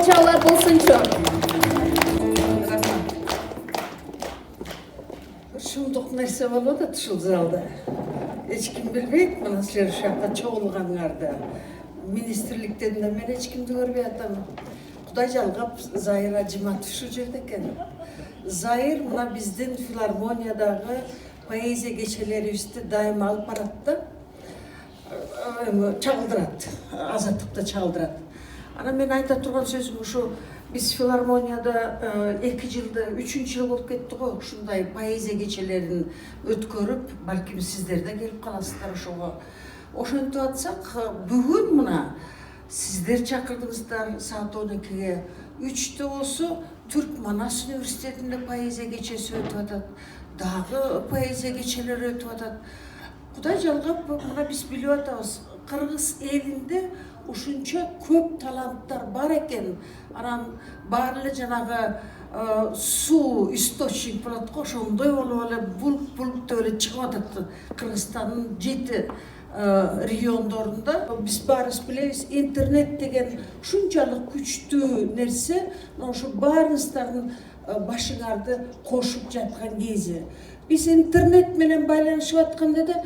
колчаулар болсунчу. Шумдук нерсе болот да ушул залда. Эч ким билбейт мына силер ушакка чогулганыңарды. Министрликтен да мен эч кимди көрбөй атам. Кудай жалгап Зайыр Ажиматов ушул жерде экен. Зайыр мына биздин филармониядагы поэзия кечелерибизди дайыма алып барат да. Чагылдырат, азаттыкта чагылдырат. Ана мен айта турган сөзүм ушу биз филармонияда 2 жылда 3 жыл болуп кетти го ушундай поэзия кечелерин өткөрүп, балким сиздер да келип каласыздар ошого. Ошентип атсак, бүгүн мына сиздер чакырдыңыздар саат 12-ге. 3-тө болсо Түрк Манас университетинде поэзия кечеси өтүп атат. Дагы поэзия кечелери өтүп атат. Кудай жалгап мына биз билип атабыз. Кыргыз элинде ушунча көп таланттар бар экен. Анан баары жанагы суу источник болот го, ошондой болуп эле булк деп эле чыгып атат Кыргызстандын 7 региондорунда. Биз баарыбыз билебиз, интернет деген ушунчалык күчтүү нерсе, ошо баарыңыздардын башыңарды кошуп жаткан кези. Биз интернет менен байланышып атканда да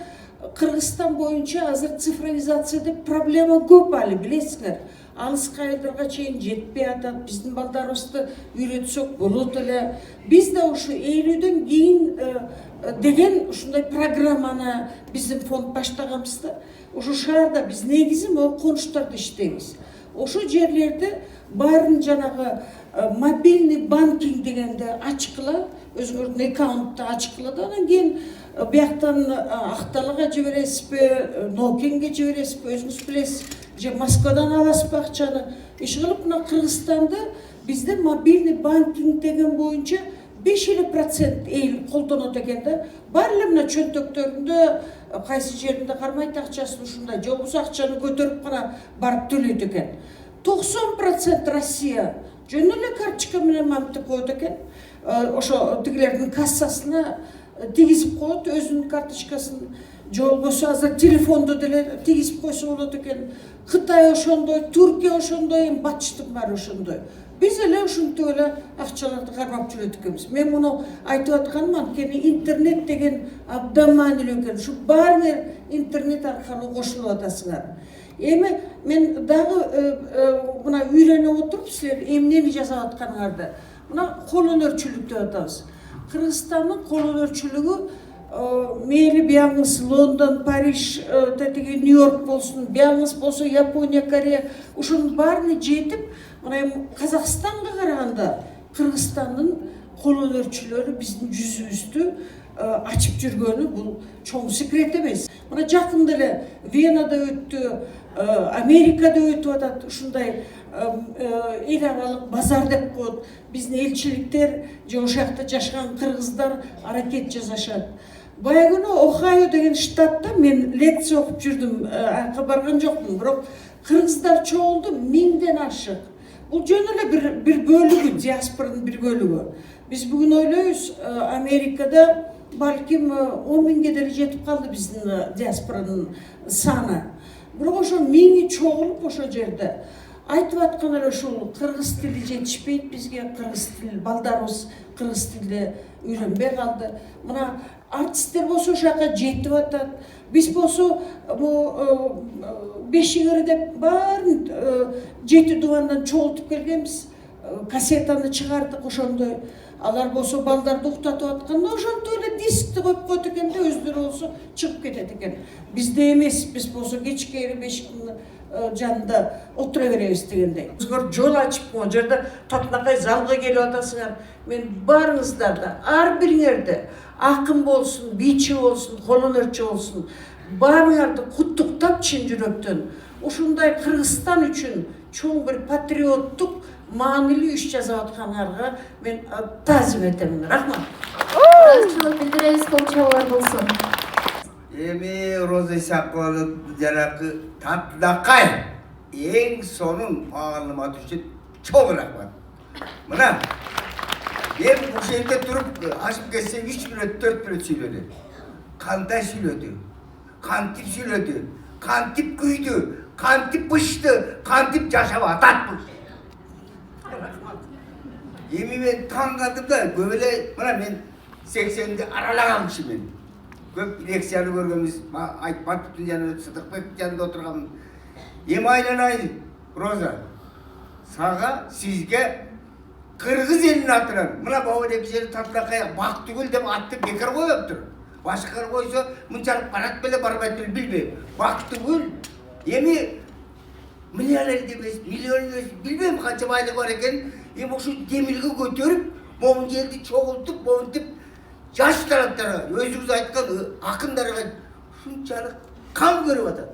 Кыргызстан боюнча азыр цифровизация деп проблема көп али, билесиңер. Алыс кайдырга чейин жетпей атат. Биздин балдарыбызды үйрөтсөк болот эле. Биз да ушу 50-дөн кийин деген ушундай программаны биздин фонд баштаганбыз да. Ушу шаарда биз негизи могу конуштарда иштейбиз. Ошо жерлерде баарын жанагы мобильный банкинг дегенди ачкыла, өзүңөрдүн аккаунтты ачкыла да, анан кийин бияктан Акталыга жибересизби, Нокенге жибересизби, өзүңүз билесиз, же Москвадан аласызбы акчаны. Иш кылып мына Кыргызстанда бизде мобильный банкинг деген боюнча 5% эл колдонот экен да. Бар эле мына чөнтөктөрүндө кайсы жеринде кармайт акчасын ушундай, же болбосо акчаны көтөрүп гана барып төлөйт экен. 90% Россия жөн эле карточка менен мамтып коет экен. Ошо тигилердин кассасына тигизип коет өзүнүн карточкасын, же болбосо азыр телефондо деле тигизип койсо болот экен. Кытай ошондой, Түркия ошондой, батыштын баары ошондой. Биз эле ушинтип эле акчаларды кармап жүрөт экенбиз. Мен муну айтып атканым анткени интернет деген абдан маанилүү экен. Ушу баарыңар интернет аркылуу кошулуп атасыңар. Эми мен дагы мына үйрөнүп отуруп силер эмнени жасап атканыңарды. Мына кол өнөрчүлүк деп атабыз. Кыргызстандын кол өнөрчүлүгү мейли бияңыз Лондон, Париж, Нью-Йорк болсун, бияңыз болсо Япония, Корея, ушунун баарына жетип, мына Казакстанга караганда Кыргызстандын кол өнөрчүлөрү биздин жүзүбүздү ачып жүргөнү бул чоң секрет эмес. Мына жакында эле Венада өттү, Америкада өтүп атат ушундай эл аралык базар деп коет. Биздин элчиликтер же ошакта жашаган кыргыздар аракет жасашат. Баягы Охайо деген штатта мен лекция окуп жүрдүм, аяка барган жокмун, бирок кыргыздар чогулду 1000ден ашык. Бул жөн эле бир бөлүгү, диаспоранын бир бөлүгү. Биз бүгүн ойлойбуз, Америкада балким 10.000ге деле жетип калды биздин диаспоранын саны. Бирок ошо 1000 чогулуп ошо жерде айтып аткан эле ушул кыргыз тили жетишпейт бизге, кыргыз тил балдарыбыз кыргыз тилде үйрөнбөй калды. Мына артисттер болсо ошака жетип атат. Биз болсо бешигири деп баарын 7 дубандан чогултуп келгенбиз. Кассетаны чыгардык ошондой. Алар болсо балдарды уктатып атканда ошентип эле дискти коюп коет экен да, өздөрү болсо чыгып кетет экен. Бизде эмес, биз болсо кечкери бешиктин жанында отура беребиз дегендей. Өзгөр жол ачып могу жерде татынакай залга келип атасыңар. Мен баарыңыздарды, ар бириңерди акын болсун, бийчи болсун, кол өнөрчү болсун, баарыңарды куттуктап чын жүрөктөн ушундай Кыргызстан үчүн чоң бир патриоттук маанилүү иш жасап аткандарга мен таазим этемин. Рахмат. Ыраазычылык билдиребиз, колчоолор болсун. Эми Роза Исаковна жанагы Татынакай эң сонун маалымат үчүн чоң рахмат. Мына мен ушул жерде туруп ашып кетсем 3 мүнөт 4 мүнөт сүйлөдү. Кандай сүйлөдү? Кантип сүйлөдү? Кантип күйдү? Кантип бышты? Кантип жашап атат бул? Эми мен таң калдым да, көп эле мына мен 80-ди аралаган кишимин. Көп лекцияны көргөнбүз, Айтбатовдун жанында, Сыдыкбектин жанында отурганмын. Эми айланайын, Роза. Сага, сизге Кыргыз элинин атынан, мына бабы эки жери Татлакай Бактыгүл деп атты бекер коюптур. Башкар койсо мынчалык барат беле барбайт беле билбейм. Бактыгүл эми миллионер емес, миллион емес, билбейм канча байлыгы бар экен. Эми ушу демилге көтөрүп, момун жерди чогултуп, момунтип жаш тараптарга, өзүңүз айткан акындарга шунчалык кам көрүп атат.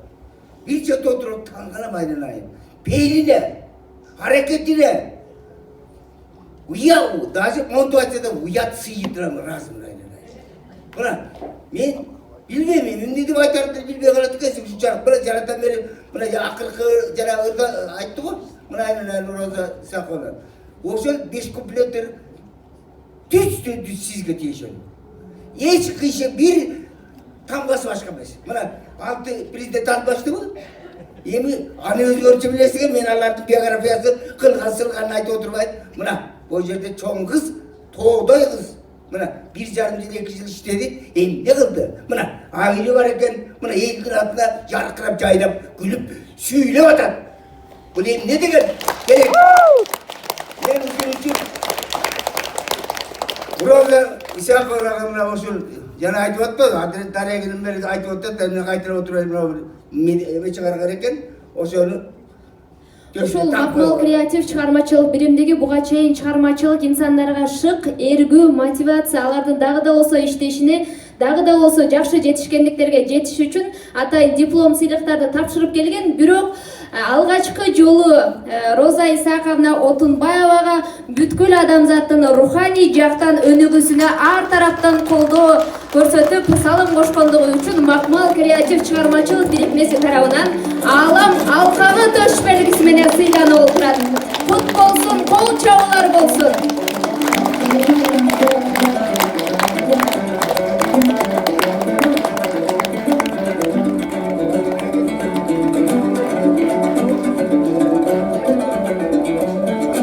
Бир жерде отуруп таң калам айланайын. Пейилине, аракетине, уяу, даже мотивацияда уят сыйдырам разым айланайын. Мына, мен билбейм, эмне деп айтарымды билбей калат экенсиң ушунчалык. Мына жаратан бери, мына акыркы жанагы айтты го, мына айланайын Роза Сакова. Ошол 5 куплеттер түз сизге тиешет. Эч киши бир тамгасы башка эмес. Мына 6 президент албаштыбы? Эми аны өзгөрчү билесиңер, мен алардын биографиясын кылган-сылганын айтып отурбайт. Мына бул жерде чоң кыз, тоодой кыз. Мына 1,5 жыл 2 жыл иштеди, эмне кылды? Мына айылы бар экен, мына элдин атына жаркырап, жайнап, күлүп, сүйлөп атат. Бул эмне деген? Керек. Мен үчүн Роза Исаковага мына ошол жана айтып атпады, Адрет Дарегинин бери айтып атат, мен кайтарып отурайын, мына эме чыгарган экен, ошону Ушул Макмал креатив чыгармачылык биримдиги буга чейин чыгармачылык инсандарга шык, эргүү, мотивация, алардын дагы да болсо иштешини, дагы да болсо жакшы жетишкендиктерге жетиш үчүн атайын диплом, сыйлыктарды тапшырып келген. Бирок алгачкы жолу Роза Исаковна Отунбаевага бүткүл адамзаттын руханий жактан өнүгүүсүнө ар тараптан колдоо көрсөтүп, салым кошкондугу үчүн Макмал креатив чыгармачылык бирикмеси тарабынан Алам алкагы төшбелгиси менен сыйланып отурат. Кут болсун, кол чабуулар болсун.